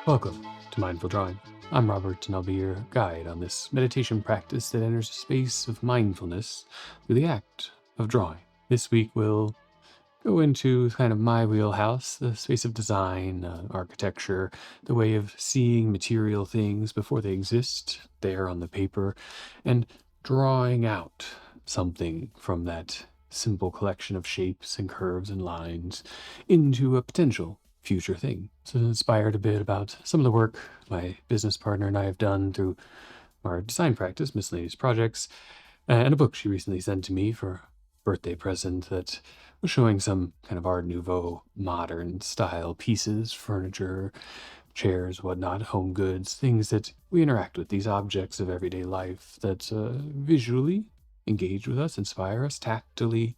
Welcome to Mindful Drawing. I'm Robert, and I'll be your guide on this meditation practice that enters a space of mindfulness through the act of drawing. This week, we'll go into kind of my wheelhouse, the space of design, architecture, the way of seeing material things before they exist there on the paper, and drawing out something from that simple collection of shapes and curves and lines into a potential future thing. So, inspired a bit about some of the work my business partner and I have done through our design practice, miscellaneous projects, and a book she recently sent to me for a birthday present that was showing some kind of Art Nouveau, modern style pieces, furniture, chairs, whatnot, home goods, things that we interact with, these objects of everyday life that visually engage with us, inspire us, tactily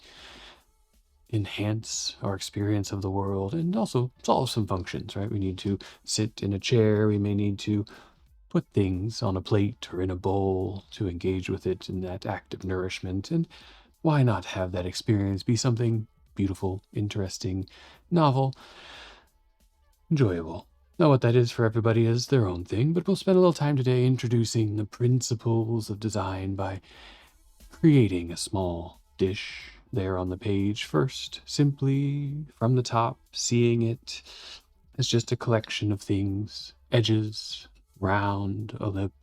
enhance our experience of the world, and also solve some functions, right? We need to sit in a chair, we may need to put things on a plate or in a bowl to engage with it in that act of nourishment. And why not have that experience be something beautiful, interesting, novel, enjoyable? Now, what that is for everybody is their own thing, but we'll spend a little time today introducing the principles of design by creating a small dish there on the page first, simply from the top, seeing it as just a collection of things, edges, round, a lip,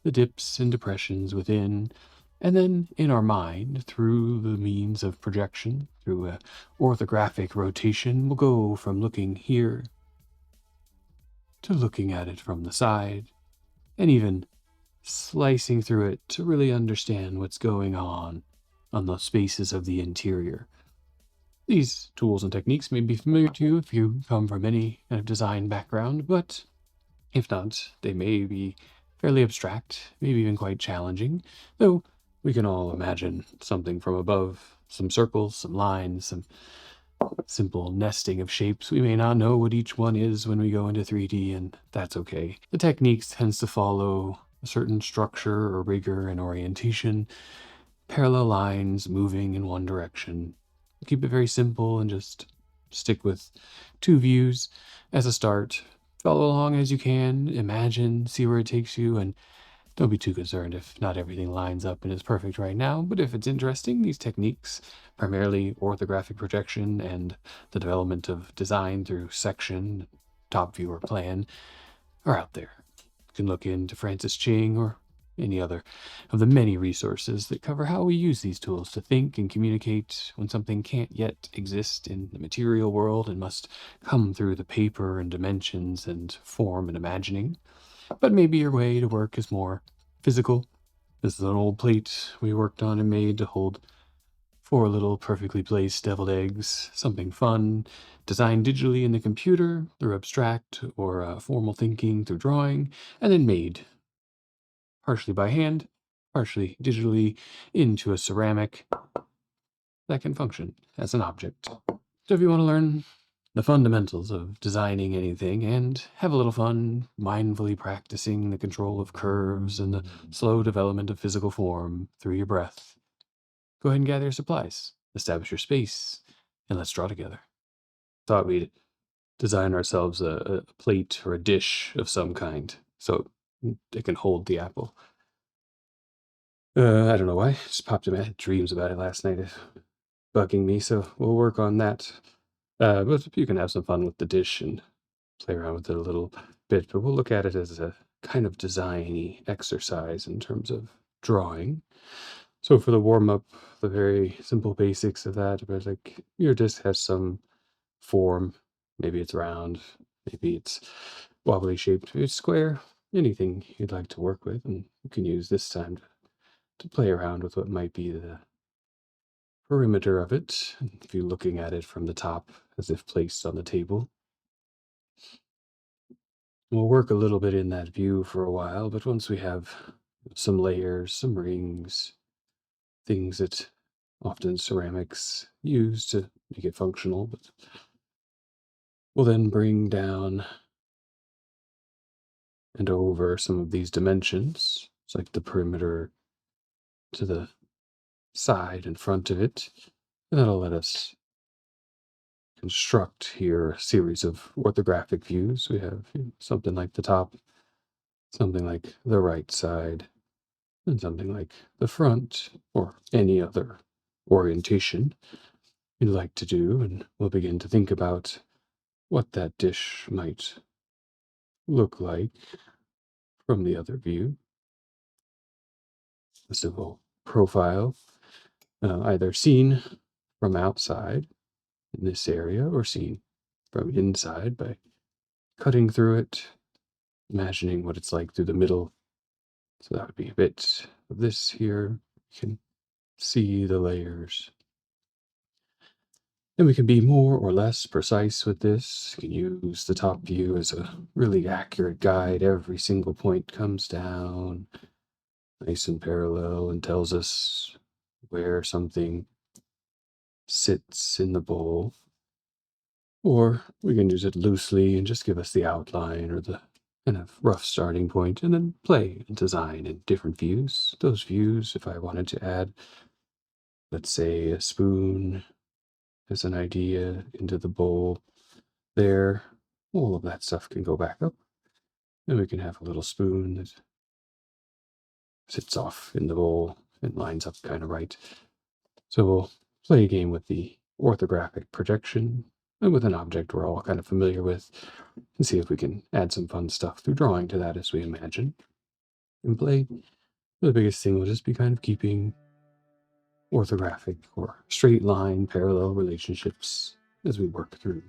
the dips and depressions within, and then in our mind, through the means of projection, through a orthographic rotation, we'll go from looking here to looking at it from the side, and even slicing through it to really understand what's going on the spaces of the interior. These tools and techniques may be familiar to you if you come from any kind of design background, but if not, they may be fairly abstract, maybe even quite challenging, though we can all imagine something from above, some circles, some lines, some simple nesting of shapes. We may not know what each one is when we go into 3D, and that's okay. The techniques tends to follow a certain structure or rigor and orientation, parallel lines moving in one direction. Keep it very simple and just stick with two views as a start. Follow along as you can, imagine, see where it takes you, and don't be too concerned if not everything lines up and is perfect right now. But if it's interesting, these techniques, primarily orthographic projection and the development of design through section, top view, or plan, are out there. You can look into Francis Ching or any other of the many resources that cover how we use these tools to think and communicate when something can't yet exist in the material world and must come through the paper and dimensions and form and imagining. But maybe your way to work is more physical. This is an old plate we worked on and made to hold four little perfectly placed deviled eggs, something fun, designed digitally in the computer through abstract or formal thinking through drawing, and then made partially by hand, partially digitally, into a ceramic that can function as an object. So if you want to learn the fundamentals of designing anything and have a little fun mindfully practicing the control of curves and the slow development of physical form through your breath, go ahead and gather your supplies, establish your space, and let's draw together. Thought we'd design ourselves a plate or a dish of some kind so it can hold the apple. I don't know why. It just popped in my head. Dreams about it last night, bugging me. So we'll work on that. But you can have some fun with the dish and play around with it a little bit. But we'll look at it as a kind of designy exercise in terms of drawing. So for the warm up, the very simple basics of that, but like your disc has some form. Maybe it's round. Maybe it's wobbly shaped. Maybe it's square. Anything you'd like to work with, and you can use this time to play around with what might be the perimeter of it. If you're looking at it from the top as if placed on the table, we'll work a little bit in that view for a while, but once we have some layers, some rings, things that often ceramics use to make it functional, but we'll then bring down and over some of these dimensions. It's like the perimeter to the side and front of it, and that'll let us construct here a series of orthographic views. We have something like the top, something like the right side, and something like the front, or any other orientation you'd like to do, and we'll begin to think about what that dish might look like from the other view. A simple profile, either seen from outside in this area or seen from inside by cutting through it, imagining what it's like through the middle. So that would be a bit of this here. You can see the layers. And we can be more or less precise with this. You can use the top view as a really accurate guide. Every single point comes down nice and parallel and tells us where something sits in the bowl. Or we can use it loosely and just give us the outline or the kind of rough starting point, and then play and design in different views. Those views, if I wanted to add, let's say, a spoon as an idea into the bowl there, all of that stuff can go back up. And we can have a little spoon that sits off in the bowl and lines up kind of right. So we'll play a game with the orthographic projection and with an object we're all kind of familiar with, and see if we can add some fun stuff through drawing to that as we imagine and play. The biggest thing will just be kind of keeping orthographic or straight line parallel relationships as we work through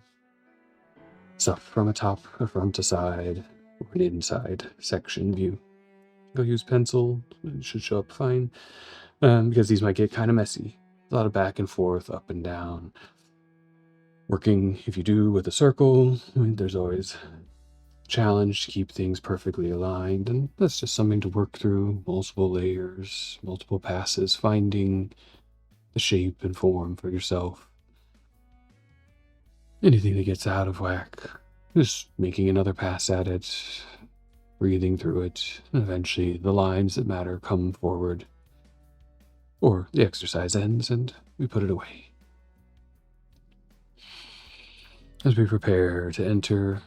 stuff from a top, a front, a side, or an inside section view. Go use pencil, it should show up fine, because these might get kind of messy. A lot of back and forth, up and down. Working, if you do, with a circle, there's always a challenge to keep things perfectly aligned, and that's just something to work through. Multiple layers, multiple passes, finding the shape and form for yourself. Anything that gets out of whack, just making another pass at it, breathing through it, and eventually the lines that matter come forward. Or the exercise ends and we put it away. As we prepare to enter,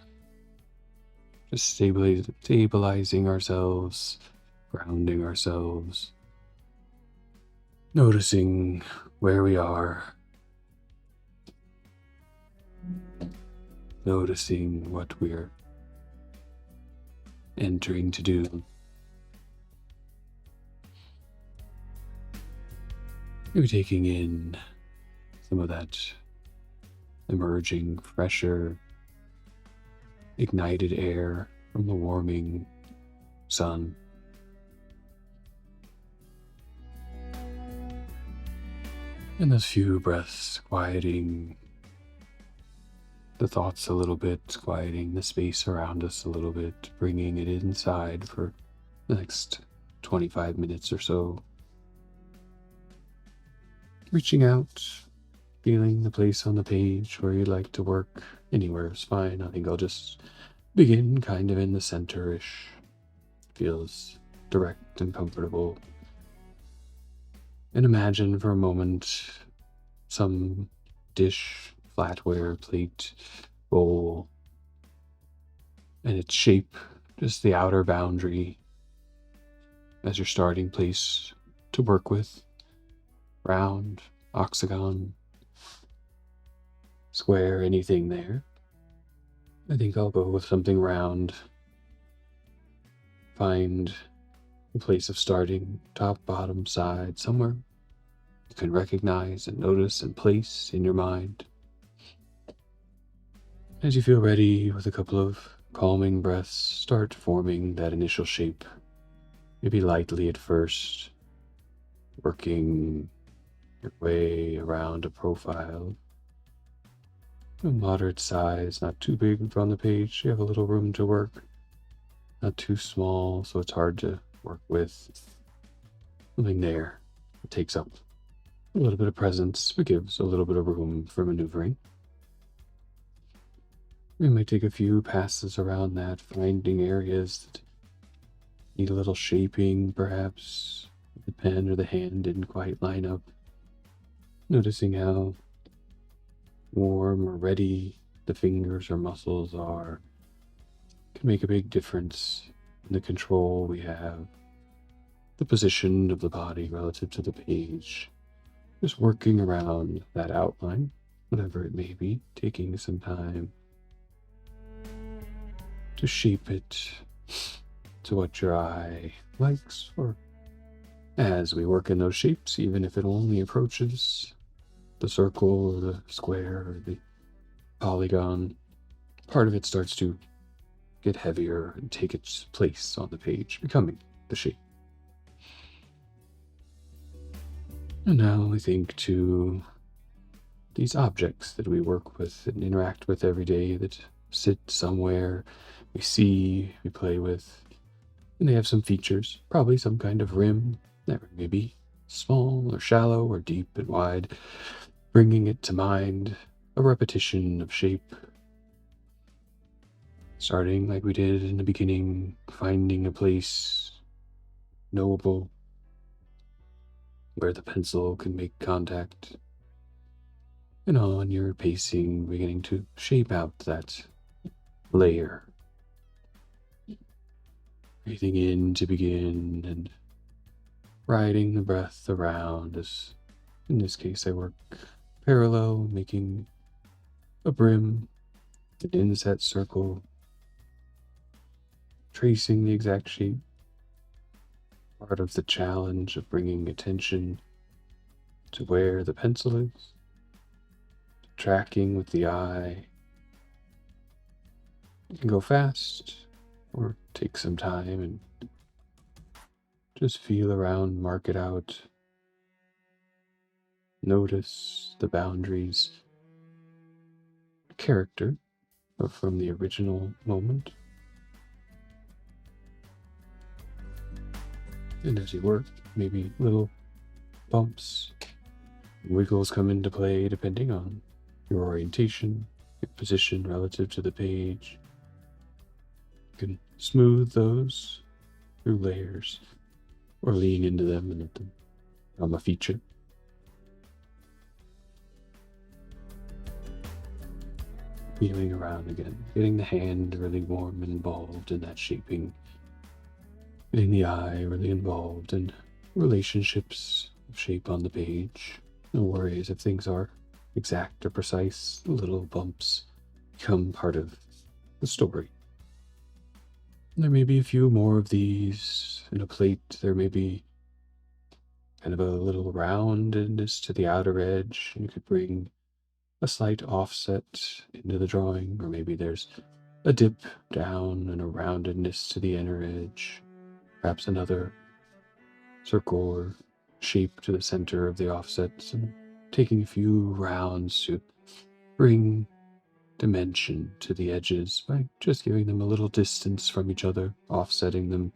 just stabilizing ourselves, grounding ourselves, noticing where we are, noticing what we're entering to do. Maybe taking in some of that emerging, fresher, ignited air from the warming sun. And those few breaths quieting the thoughts a little bit, quieting the space around us a little bit, bringing it inside for the next 25 minutes or so. Reaching out, feeling the place on the page where you'd like to work. Anywhere is fine. I think I'll just begin kind of in the center-ish. Feels direct and comfortable. And imagine for a moment some dish, flatware, plate, bowl, and its shape, just the outer boundary as your starting place to work with. Round, octagon, square, anything there. I think I'll go with something round. Find a place of starting, top, bottom, side, somewhere you can recognize and notice and place in your mind. As you feel ready, with a couple of calming breaths, start forming that initial shape. Maybe lightly at first, working your way around a profile. A moderate size, not too big on the page. You have a little room to work. Not too small, so it's hard to work with. Something there. It takes up a little bit of presence, but gives a little bit of room for maneuvering. We might take a few passes around that, finding areas that need a little shaping, perhaps. The pen or the hand didn't quite line up. Noticing how warm or ready the fingers or muscles are can make a big difference in the control we have, the position of the body relative to the page. Just working around that outline, whatever it may be, taking some time to shape it to what your eye likes, or as we work in those shapes, even if it only approaches the circle or the square or the polygon, part of it starts to get heavier and take its place on the page, becoming the shape. And now we think to these objects that we work with and interact with every day that sit somewhere, we see, we play with, and they have some features, probably some kind of rim that may be small or shallow or deep and wide, bringing it to mind, a repetition of shape, starting like we did in the beginning, finding a place knowable where the pencil can make contact, and on your pacing, beginning to shape out that layer. Breathing in to begin and riding the breath around, as in this case I work parallel, making a brim, an inset circle, tracing the exact shape. Part of the challenge of bringing attention to where the pencil is, tracking with the eye. You can go fast or take some time and just feel around, mark it out. Notice the boundaries, character from the original moment. And as you work, maybe little bumps, wiggles come into play depending on your orientation, your position relative to the page. You can smooth those through layers or lean into them and let them become a feature. Feeling around again, getting the hand really warm and involved in that shaping, getting the eye really involved in relationships of shape on the page. No worries if things are exact or precise, the little bumps become part of the story. There may be a few more of these in a plate. There may be kind of a little roundedness to the outer edge. You could bring a slight offset into the drawing, or maybe there's a dip down and a roundedness to the inner edge. Perhaps another circle or shape to the center of the offsets, and taking a few rounds to bring dimension to the edges by just giving them a little distance from each other, offsetting them,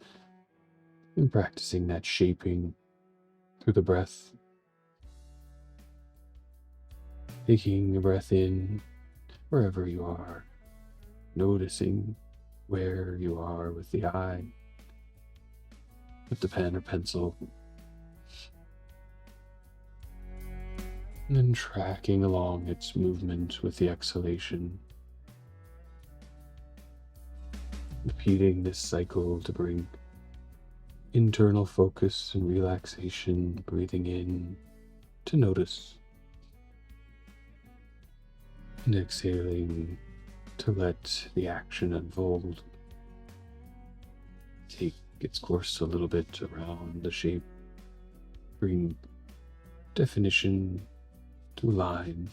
and practicing that shaping through the breath. Taking a breath in wherever you are, noticing where you are with the eye, with the pen or pencil, and then tracking along its movement with the exhalation. Repeating this cycle to bring internal focus and relaxation, breathing in to notice, and exhaling to let the action unfold. Take its course a little bit around the shape, bring definition to line.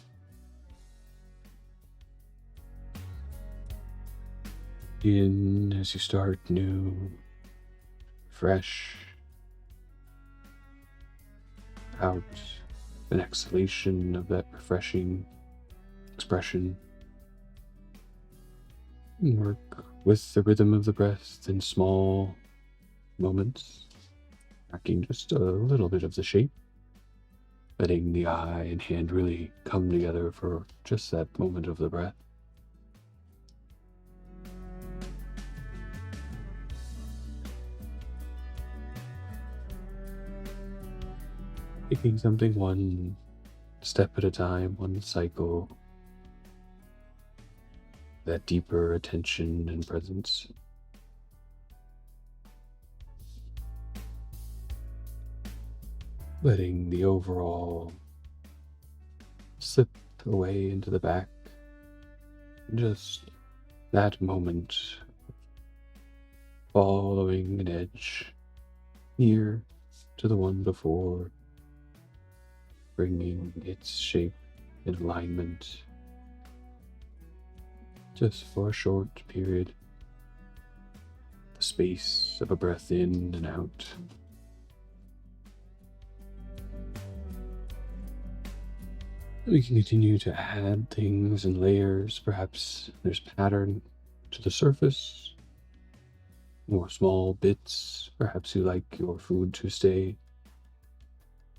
In as you start new, fresh, out an exhalation of that refreshing expression. And work with the rhythm of the breath in small moments, tracking just a little bit of the shape, letting the eye and hand really come together for just that moment of the breath. Taking something one step at a time, one cycle, that deeper attention and presence. Letting the overall slip away into the back. Just that moment, following an edge near to the one before, bringing its shape in alignment just for a short period. The space of a breath in and out. We can continue to add things and layers. Perhaps there's pattern to the surface, more small bits. Perhaps you like your food to stay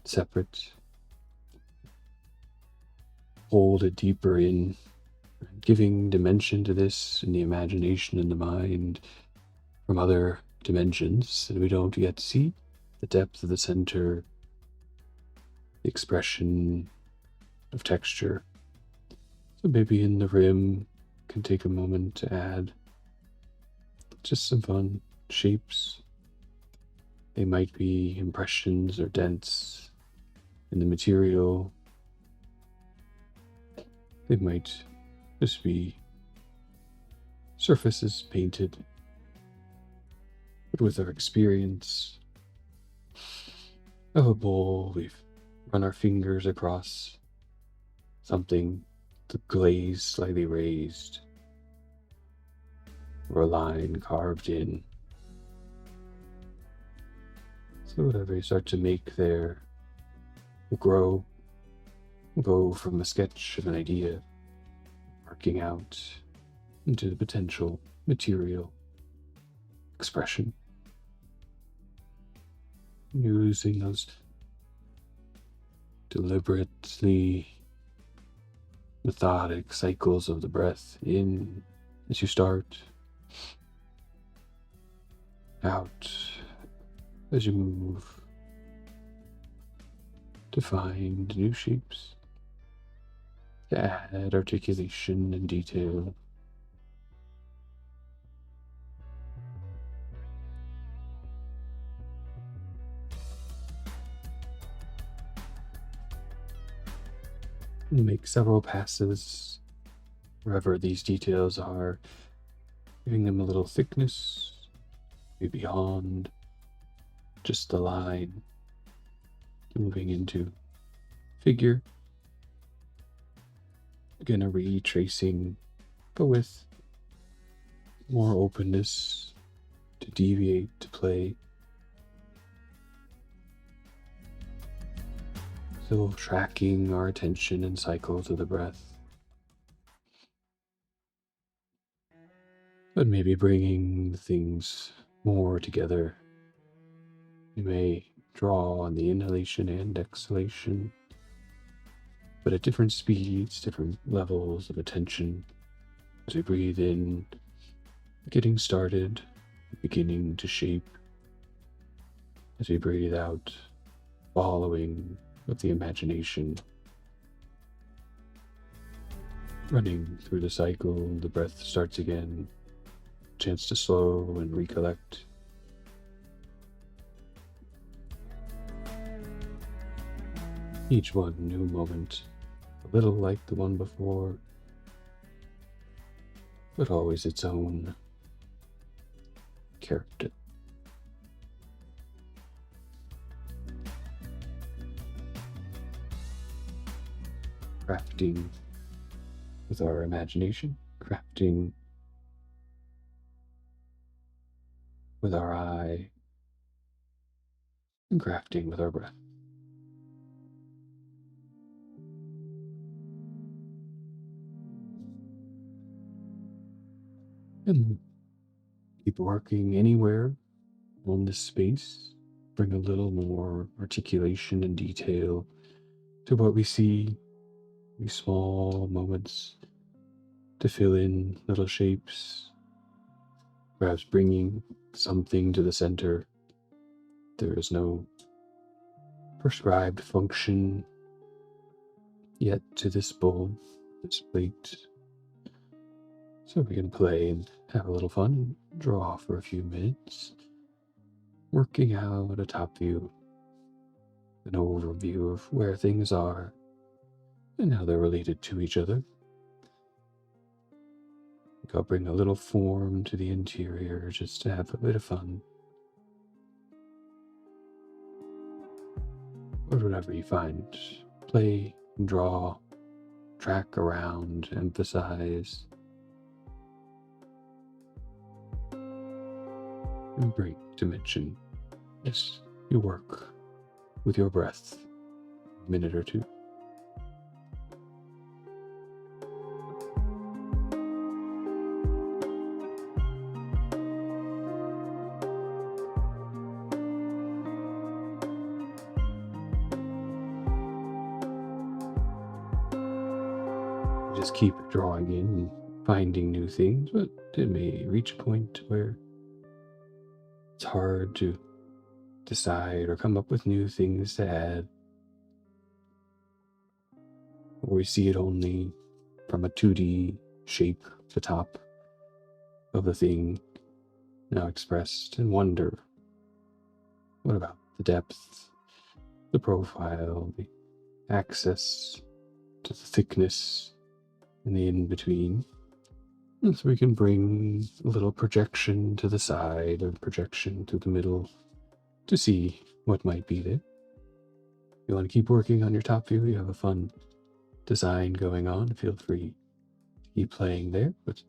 separate. Hold it deeper in, giving dimension to this in the imagination and the mind from other dimensions that we don't yet see. The depth of the center, the expression of texture. So maybe in the rim, can take a moment to add just some fun shapes. They might be impressions or dents in the material. They might just be surfaces painted. But with our experience of a bowl, we've run our fingers across something, the glaze slightly raised, or a line carved in. So whatever you start to make there will grow, will go from a sketch of an idea, working out into the potential material expression. Using those deliberately methodic cycles of the breath in as you start, out as you move, to find new shapes, to add articulation and detail. And make several passes wherever these details are, giving them a little thickness, maybe beyond just the line, moving into figure. Again, a retracing, but with more openness to deviate, to play. Still tracking our attention and cycle to the breath, but maybe bringing things more together. You may draw on the inhalation and exhalation, but at different speeds, different levels of attention. As we breathe in, getting started, beginning to shape. As we breathe out, following with the imagination. Running through the cycle, the breath starts again. Chance to slow and recollect. Each one new moment, a little like the one before, but always its own character. Crafting with our imagination, crafting with our eye, and crafting with our breath. And keep working anywhere on this space. Bring a little more articulation and detail to what we see, these small moments to fill in little shapes, perhaps bringing something to the center. There is no prescribed function yet to this bowl, this plate. So we can play and have a little fun and draw for a few minutes, working out a top view, an overview of where things are and how they're related to each other. I'll bring a little form to the interior just to have a bit of fun. Or whatever you find. Play, draw, track around, emphasize, and break dimension as you work with your breath a minute or two. Just keep drawing in and finding new things, but it may reach a point where it's hard to decide or come up with new things to add, or we see it only from a 2D shape, the top of the thing now expressed, and wonder, what about the depth, the profile, the access to the thickness, and the in-between? And so we can bring a little projection to the side or projection to the middle to see what might be there. If you want to keep working on your top view, you have a fun design going on, feel free to keep playing there, but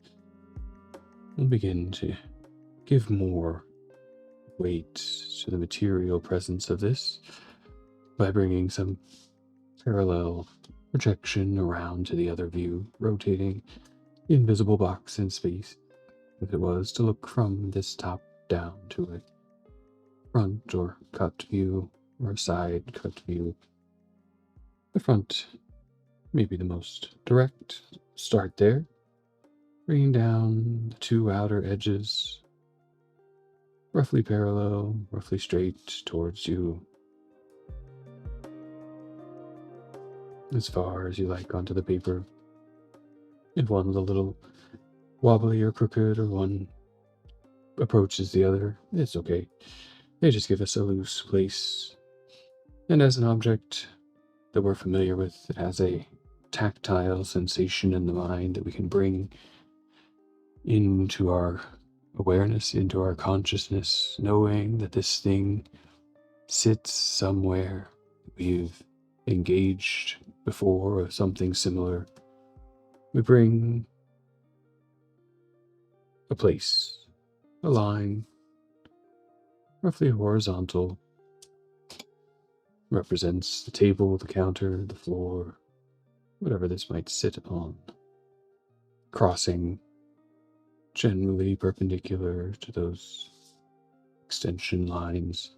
we'll begin to give more weight to the material presence of this by bringing some parallel projection around to the other view, rotating the invisible box in space as it was to look from this top down to a front or cut view or a side cut view. The front may be the most direct. Start there, bringing down the two outer edges, roughly parallel, roughly straight towards you, as far as you like onto the paper. If one's a little wobbly or crooked or one approaches the other, it's okay. They just give us a loose place. And as an object that we're familiar with, it has a tactile sensation in the mind that we can bring into our awareness, into our consciousness, knowing that this thing sits somewhere we've engaged before or something similar. We bring a place, a line, roughly horizontal, represents the table, the counter, the floor, whatever this might sit upon, crossing generally perpendicular to those extension lines.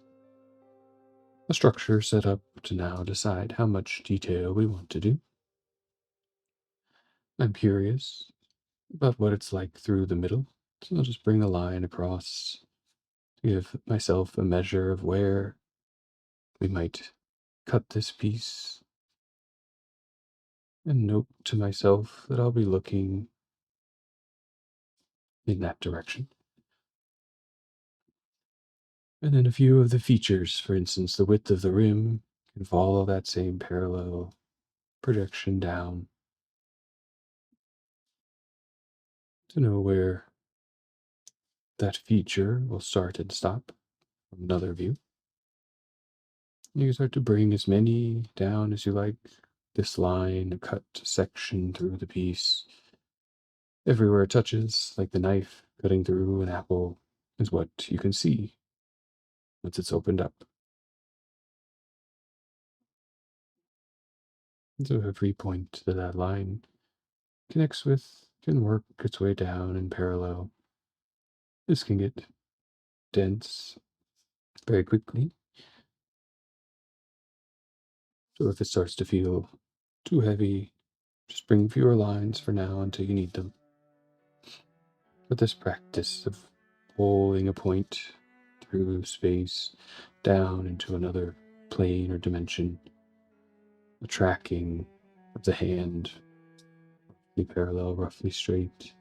A structure set up to now decide how much detail we want to do. I'm curious about what it's like through the middle, so I'll just bring a line across to give myself a measure of where we might cut this piece, and note to myself that I'll be looking in that direction. And then a few of the features, for instance, the width of the rim can follow that same parallel projection down to know where that feature will start and stop from another view. You can start to bring as many down as you like. This line, a cut section through the piece. Everywhere it touches, like the knife cutting through an apple, is what you can see once it's opened up. And so every point that that line connects with can work its way down in parallel. This can get dense very quickly. So if it starts to feel too heavy, just bring fewer lines for now until you need them. But this practice of pulling a point through space down into another plane or dimension, the tracking of the hand, roughly parallel, roughly straight,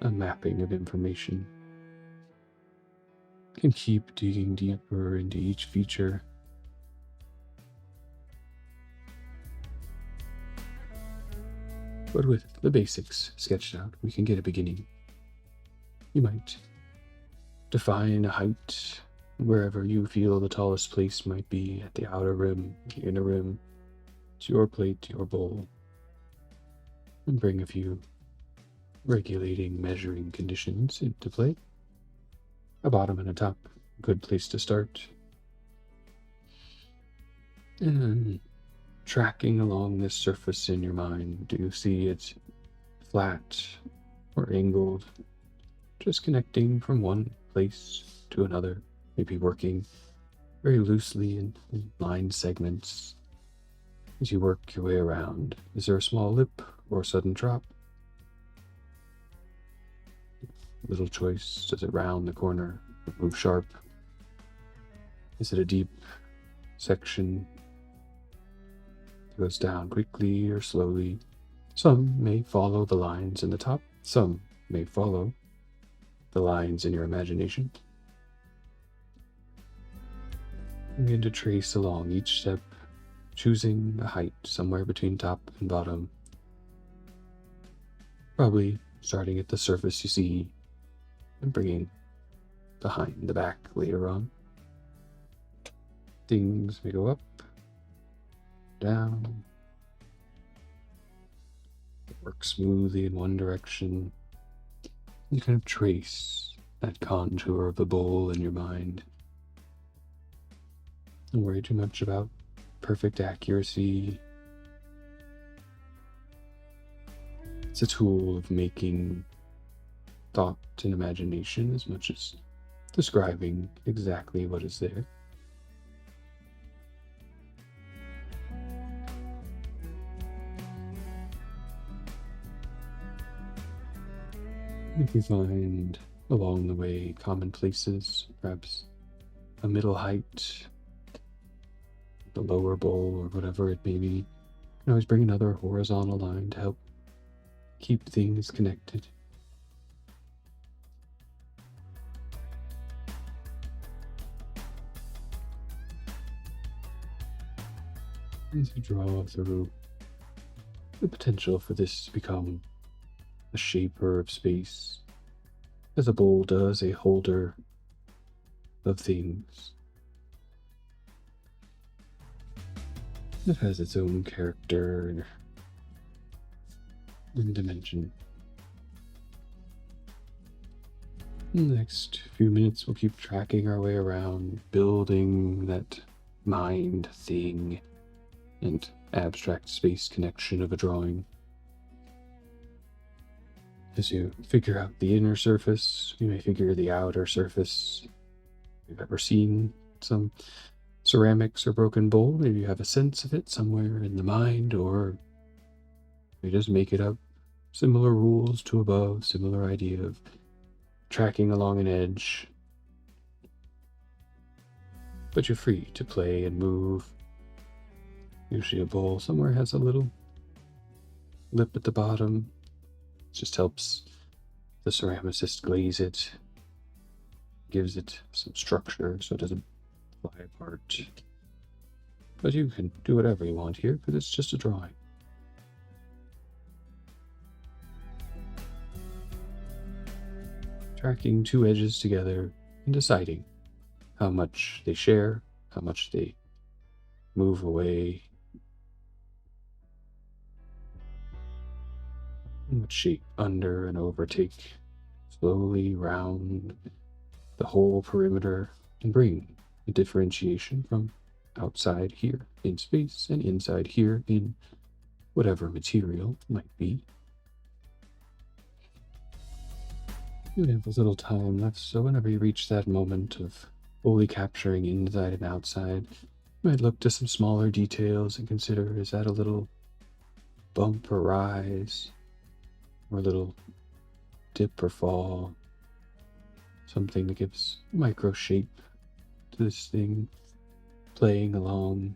a mapping of information. You can keep digging deeper into each feature. But with the basics sketched out, we can get a beginning. You might define a height wherever you feel the tallest place might be, at the outer rim, the inner rim. It's your plate, your bowl. And bring a few regulating, measuring conditions into play. A bottom and a top, good place to start. And then tracking along this surface in your mind. Do you see it flat or angled? Just connecting from one place to another, maybe working very loosely in line segments as you work your way around. Is there a small lip or a sudden drop? Little choice. Does it round the corner, move sharp? Is it a deep section that goes down quickly or slowly? Some may follow the lines in the top. Some may follow the lines in your imagination. Begin to trace along each step, choosing a height somewhere between top and bottom. Probably starting at the surface you see and bringing behind the back later on. Things may go up, down, work smoothly in one direction. You kind of trace that contour of the bowl in your mind. Don't worry too much about perfect accuracy. It's a tool of making thought and imagination as much as describing exactly what is there. If you find along the way common places, perhaps a middle height, the lower bowl, or whatever it may be, you can always bring another horizontal line to help keep things connected. As you draw through the potential for this to become a shaper of space, as a bowl does, a holder of things. It has its own character and dimension. In the next few minutes, we'll keep tracking our way around, building that mind thing and abstract space connection of a drawing. As you figure out the inner surface, you may figure the outer surface. If you've ever seen some ceramics or broken bowl, maybe you have a sense of it somewhere in the mind, or you just make it up. Similar rules to above, similar idea of tracking along an edge. But you're free to play and move. Usually a bowl somewhere has a little lip at the bottom. It just helps the ceramicist glaze it, gives it some structure so it doesn't fly apart. But you can do whatever you want here, because it's just a drawing. Tracking two edges together and deciding how much they share, how much they move away, and what shape under and overtake, slowly round the whole perimeter and bring a differentiation from outside here in space and inside here in whatever material might be. You have a little time left, so whenever you reach that moment of fully capturing inside and outside, you might look to some smaller details and consider, is that a little bump or rise, or a little dip or fall? Something that gives micro shape to this thing, playing along.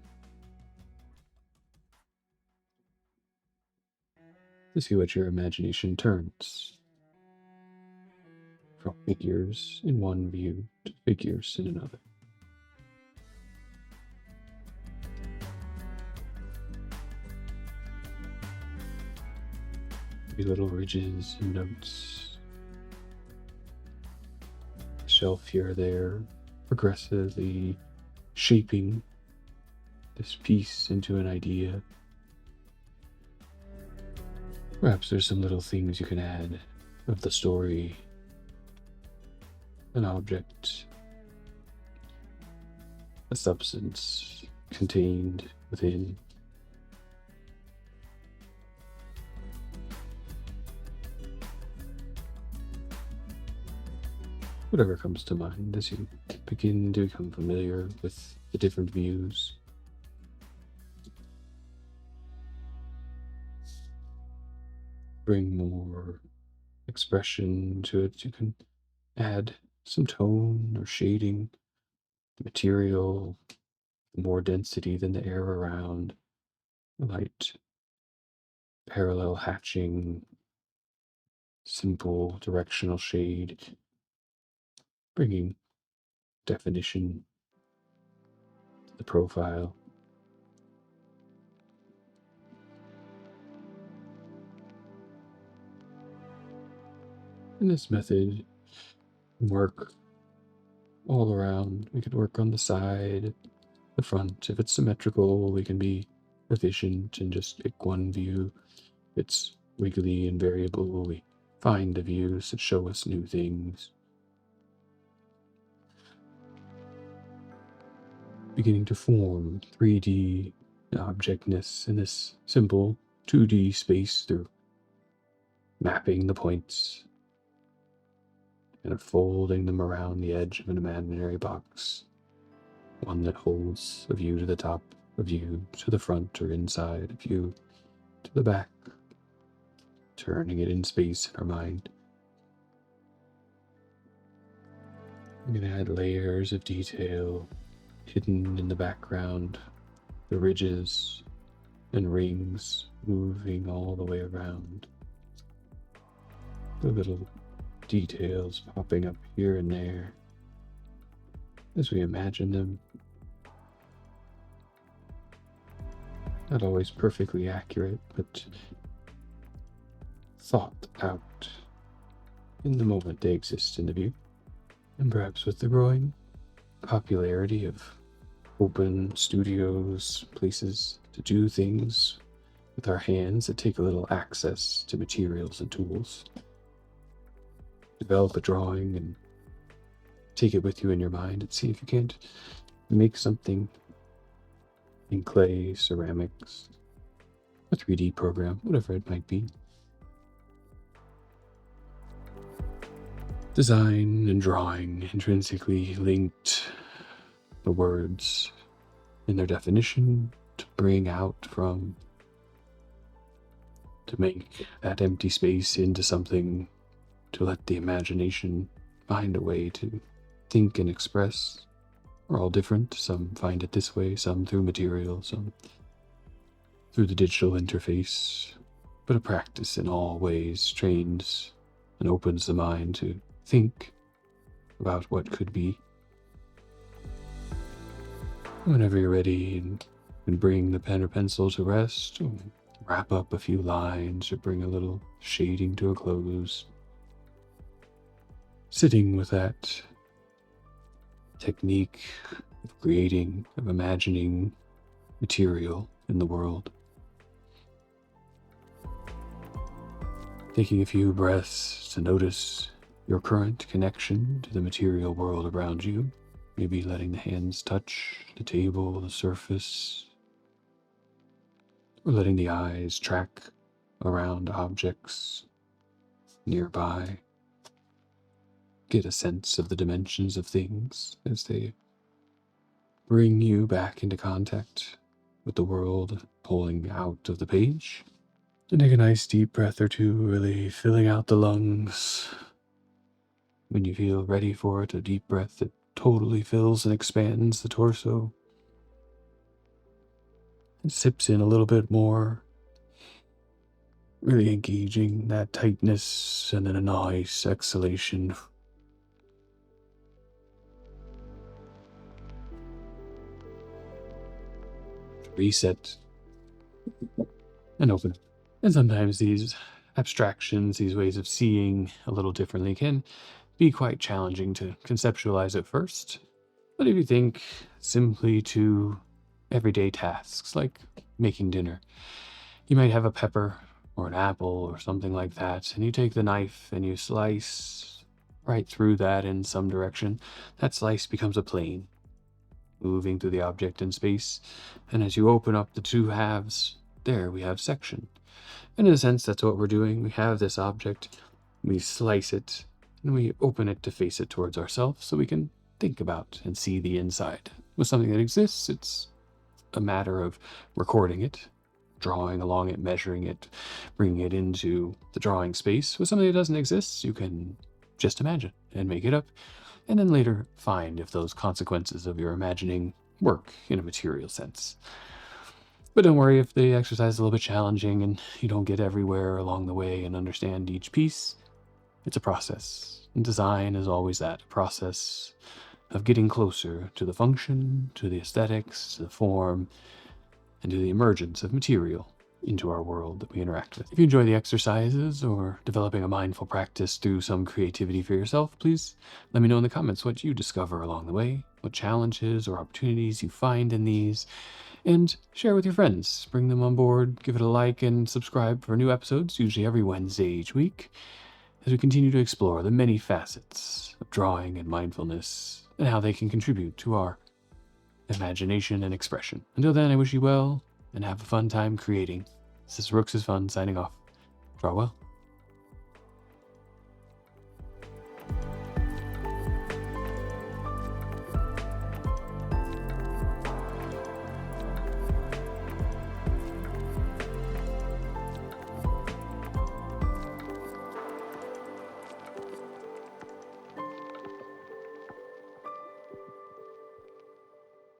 To see what your imagination turns. from figures in one view to figures in another. Maybe little ridges and notes. A shelf here or there, progressively shaping this piece into an idea. Perhaps there's some little things you can add of the story, an object, a substance contained within. Whatever comes to mind as you begin to become familiar with the different views. Bring more expression to it. You can add some tone or shading, the material, more density than the air around, light, parallel hatching, simple directional shade, bringing definition to the profile. And this method can work all around. We could work on the side, the front. If it's symmetrical, we can be efficient and just pick one view. If it's wiggly and variable, we find the views that show us new things. Beginning to form 3D objectness in this simple 2D space through mapping the points and folding them around the edge of an imaginary box. One that holds a view to the top, a view to the front or inside, a view to the back, turning it in space in our mind. I'm going to add layers of detail hidden in the background, the ridges and rings moving all the way around, the little details popping up here and there as we imagine them. Not always perfectly accurate, but thought out. In the moment they exist in the view. And perhaps with the growing popularity of open studios, places to do things with our hands that take a little access to materials and tools. Develop a drawing and take it with you in your mind and see if you can't make something in clay, ceramics, a 3D program, whatever it might be. Design and drawing intrinsically linked, the words in their definition to bring out from, to make that empty space into something, to let the imagination find a way to think and express. We're all different. Some find it this way, some through material, some through the digital interface. But a practice in all ways trains and opens the mind to think about what could be. Whenever you're ready, and bring the pen or pencil to rest, or wrap up a few lines, or bring a little shading to a close. Sitting with that technique of creating, of imagining material in the world. Taking a few breaths to notice your current connection to the material world around you. Maybe letting the hands touch the table, the surface, or letting the eyes track around objects nearby. Get a sense of the dimensions of things as they bring you back into contact with the world pulling out of the page. And take a nice deep breath or two, really filling out the lungs. When you feel ready for it, a deep breath that totally fills and expands the torso. It sips in a little bit more, really engaging that tightness, and then a nice exhalation reset, and open. And sometimes these abstractions, these ways of seeing a little differently, can be quite challenging to conceptualize at first. But if you think simply to everyday tasks like making dinner, you might have a pepper or an apple or something like that, and you take the knife and you slice right through that in some direction. That slice becomes a plane, moving through the object in space, and as you open up the two halves, there we have section. And in a sense, that's what we're doing. We have this object, we slice it, and we open it to face it towards ourselves so we can think about and see the inside. With something that exists, it's a matter of recording it, drawing along it, measuring it, bringing it into the drawing space. With something that doesn't exist, you can just imagine and make it up, and then later find if those consequences of your imagining work in a material sense. But don't worry if the exercise is a little bit challenging and you don't get everywhere along the way and understand each piece. It's a process. And design is always that, a process of getting closer to the function, to the aesthetics, to the form, and to the emergence of material into our world that we interact with. If you enjoy the exercises or developing a mindful practice through some creativity for yourself, please let me know in the comments what you discover along the way, what challenges or opportunities you find in these, and share with your friends. Bring them on board, give it a like, and subscribe for new episodes, usually every Wednesday each week, as we continue to explore the many facets of drawing and mindfulness and how they can contribute to our imagination and expression. Until then, I wish you well and have a fun time creating. This is Rooks is Fun signing off. Draw well.